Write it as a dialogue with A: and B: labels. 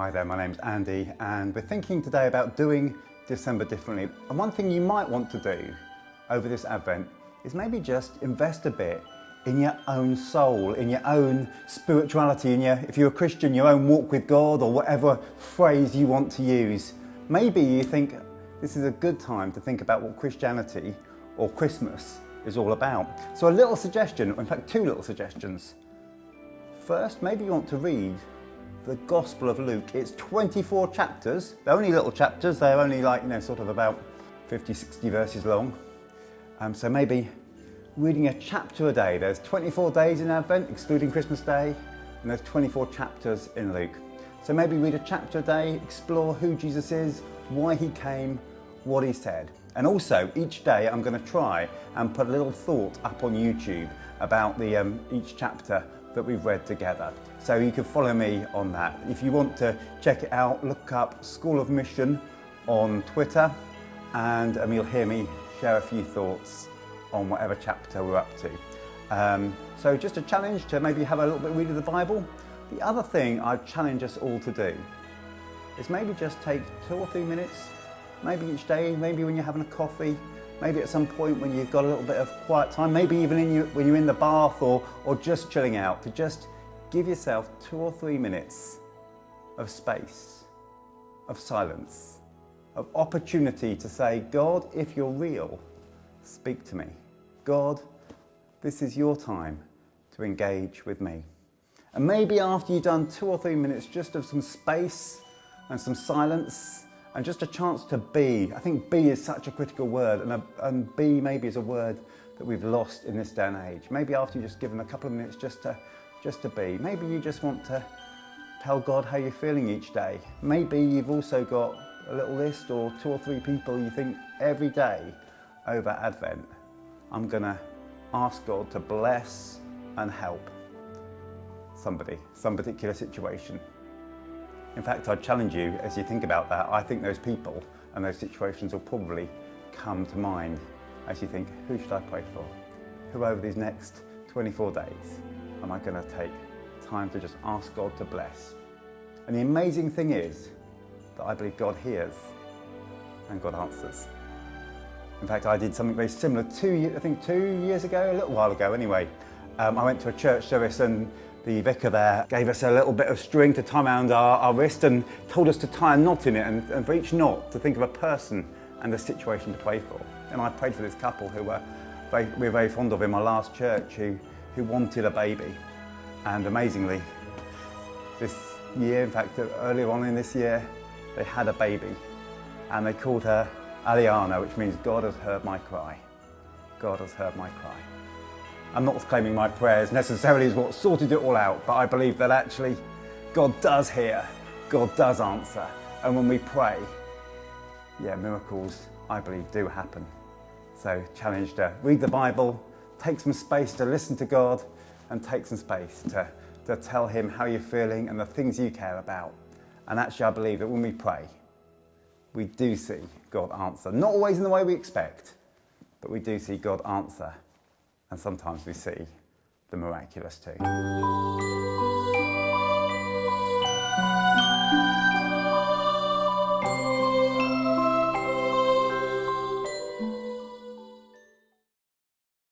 A: Hi there, my name's Andy and we're thinking today about doing December differently. And one thing you might want to do over this Advent is maybe just invest a bit in your own soul, in your own spirituality, if you're a Christian, your own walk with God, or whatever phrase you want to use. Maybe you think this is a good time to think about what Christianity or Christmas is all about. So a little suggestion, or in fact two little suggestions. First, maybe you want to read the Gospel of Luke. It's 24 chapters. They're only little chapters. They're only sort of about 50, 60 verses long. So maybe reading a chapter a day. There's 24 days in Advent, excluding Christmas Day, and there's 24 chapters in Luke. So maybe read a chapter a day, explore who Jesus is, why he came, what he said. And also, each day I'm going to try and put a little thought up on YouTube about each chapter that we've read together. So you can follow me on that. If you want to check it out, look up School of Mission on Twitter and you'll hear me share a few thoughts on whatever chapter we're up to. So just a challenge to maybe have a little bit read of the Bible. The other thing I'd challenge us all to do is maybe just take 2 or 3 minutes, maybe each day, maybe when you're having a coffee, maybe at some point when you've got a little bit of quiet time, maybe even when you're in the bath or just chilling out, to just give yourself 2 or 3 minutes of space, of silence, of opportunity to say, God, if you're real, speak to me. God, this is your time to engage with me. And maybe after you've done 2 or 3 minutes just of some space and some silence, and just a chance to be. I think be is such a critical word, and be maybe is a word that we've lost in this day and age. Maybe after you've just given a couple of minutes just to be. Maybe you just want to tell God how you're feeling each day. Maybe you've also got a little list or 2 or 3 people you think every day over Advent, I'm gonna ask God to bless and help somebody, some particular situation. In fact, I'd challenge you as you think about that. I think those people and those situations will probably come to mind as you think, who should I pray for? Who over these next 24 days am I going to take time to just ask God to bless? And the amazing thing is that I believe God hears and God answers. In fact, I did something very similar 2 years ago, a little while ago anyway. I went to a church service and the vicar there gave us a little bit of string to tie around our wrist and told us to tie a knot in it and for each knot to think of a person and a situation to pray for. And I prayed for this couple who we were very fond of in my last church who wanted a baby. And amazingly, this year, in fact earlier on in this year, they had a baby and they called her Aliana, which means God has heard my cry. God has heard my cry. I'm not claiming my prayers necessarily is what sorted it all out, but I believe that actually God does hear, God does answer. And when we pray, miracles, I believe, do happen. So challenge to read the Bible, take some space to listen to God, and take some space to tell him how you're feeling and the things you care about. And actually I believe that when we pray, we do see God answer. Not always in the way we expect, but we do see God answer. And sometimes we see the miraculous too.